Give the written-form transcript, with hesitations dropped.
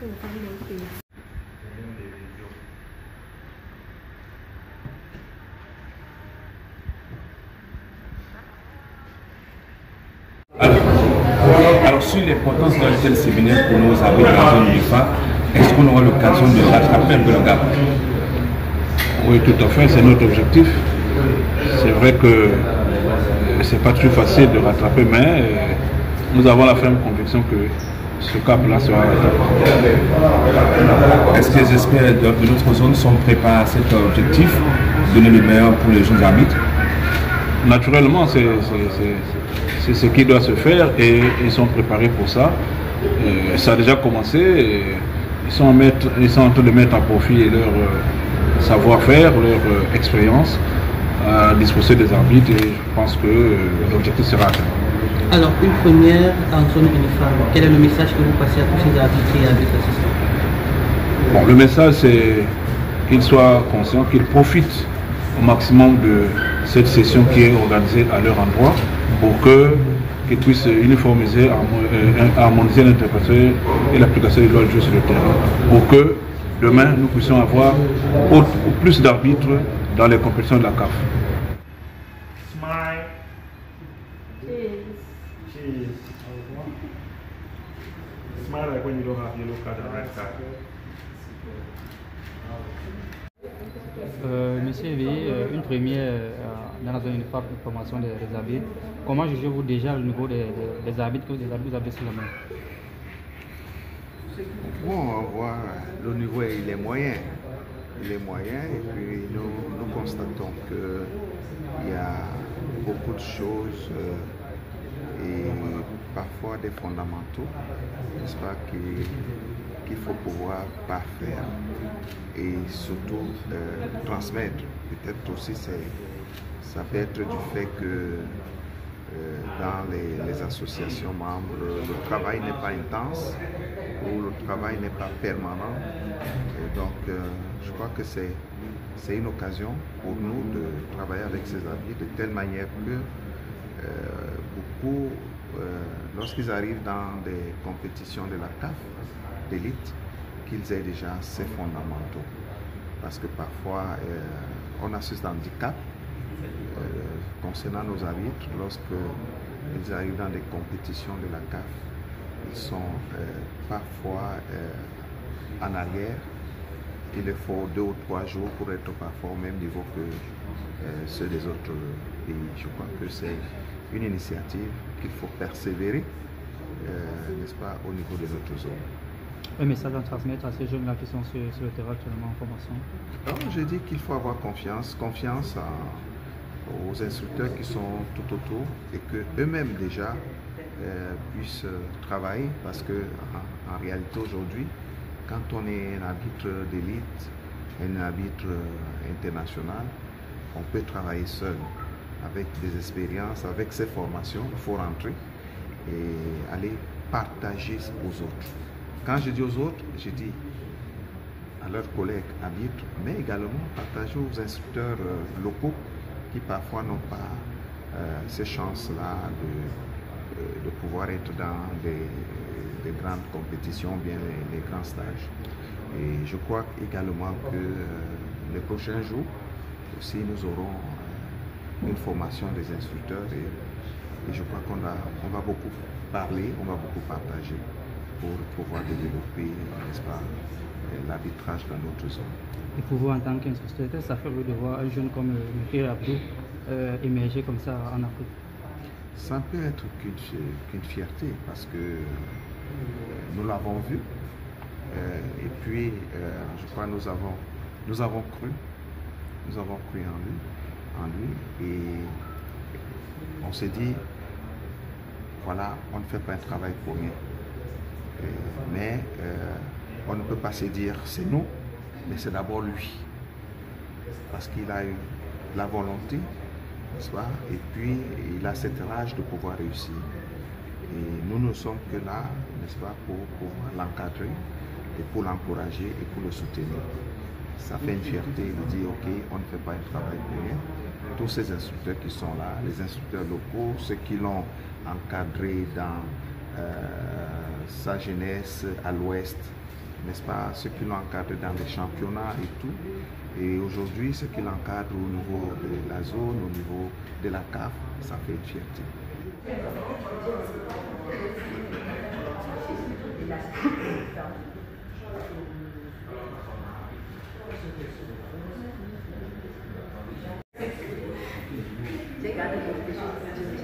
Alors, sur l'importance d'un tel séminaire pour nos amis de la zone UNIFA, est-ce qu'on aura l'occasion de rattraper un peu le gap? Oui, tout à fait, c'est notre objectif. C'est vrai que c'est pas toujours facile de rattraper, mais nous avons la ferme conviction que ce cap-là sera rattrapé. Est-ce que les experts de notre zone sont préparés à cet objectif, donner le meilleur pour les jeunes arbitres? Naturellement, c'est ce qui doit se faire et ils sont préparés pour ça. Ça a déjà commencé. Ils sont en train de mettre à profit leur savoir-faire, leur expérience à disposer des arbitres et je pense que l'objectif sera atteint. Alors, une première en zone uniforme, quel est le message que vous passez à tous ces arbitres et arbitres assistants? Bon, le message c'est qu'ils soient conscients, qu'ils profitent au maximum de cette session qui est organisée à leur endroit pour qu'ils puissent uniformiser, harmoniser l'interprétation et l'application des lois de jeu sur le terrain pour que demain nous puissions avoir plus d'arbitres dans les compétitions de la CAF. Smile. Cheers. Smile like when you don't have yellow card and red card. Monsieur Evie, une première dans la zone uniforme de formation des arbitres. Comment jugez-vous déjà le niveau des arbitres que vous avez sur la main? Bon, on voit le niveau il est moyen. Il est moyen et puis nous constatons qu'il y a beaucoup de choses et parfois des fondamentaux, n'est-ce pas, qu'il faut pouvoir parfaire et surtout transmettre. Peut-être aussi ça peut être du fait que dans les associations membres, le travail n'est pas intense ou le travail n'est pas permanent. Et donc, je crois que c'est une occasion pour nous de travailler avec ces arbitres de telle manière que beaucoup, lorsqu'ils arrivent dans des compétitions de la CAF d'élite, qu'ils aient déjà ces fondamentaux. Parce que parfois, on a ce handicap concernant nos arbitres, lorsqu'ils arrivent dans des compétitions de la CAF, ils sont parfois en arrière. Il leur faut 2 ou 3 jours pour être parfois au même niveau que ceux des autres pays. Je crois que c'est une initiative qu'il faut persévérer, n'est-ce pas, au niveau de notre zone. Un message à transmettre à ces jeunes-là qui sont sur le terrain actuellement en formation? Alors, je dis qu'il faut avoir confiance aux instructeurs qui sont tout autour et qu'eux-mêmes déjà puissent travailler parce que en réalité aujourd'hui, quand on est un arbitre d'élite, un arbitre international, on peut travailler seul avec des expériences, avec ses formations. Il faut rentrer et aller partager aux autres. Quand je dis aux autres, je dis à leurs collègues arbitres, mais également partager aux instructeurs locaux qui parfois n'ont pas ces chances-là de pouvoir être dans des grandes compétitions, bien les grands stages. Et je crois également que les prochains jours, aussi nous aurons une formation des instructeurs et je crois qu'on va beaucoup parler, on va beaucoup partager pour pouvoir développer, n'est-ce pas, l'arbitrage dans notre zone. Et pour vous, en tant qu'instructeur, ça fait de voir un jeune comme Michael Abdou émerger comme ça en Afrique? Ça ne peut être qu'une fierté parce que nous l'avons vu et puis je crois que nous avons cru en lui et on s'est dit voilà, on ne fait pas un travail pour rien. Mais on ne peut pas se dire c'est nous, mais c'est d'abord lui. Parce qu'il a eu la volonté, n'est-ce pas? Et puis il a cette rage de pouvoir réussir. Et nous ne sommes que là, n'est-ce pas, pour l'encadrer et pour l'encourager et pour le soutenir. Ça fait une fierté de dire ok, on ne fait pas un travail pour rien. Tous ces instructeurs qui sont là, les instructeurs locaux, ceux qui l'ont encadré dans sa jeunesse à l'ouest, n'est-ce pas, ceux qui l'encadrent dans les championnats et tout. Et aujourd'hui, ceux qui l'encadrent au niveau de la zone, au niveau de la CAF, ça fait une fierté. J'ai gardé quelque chose.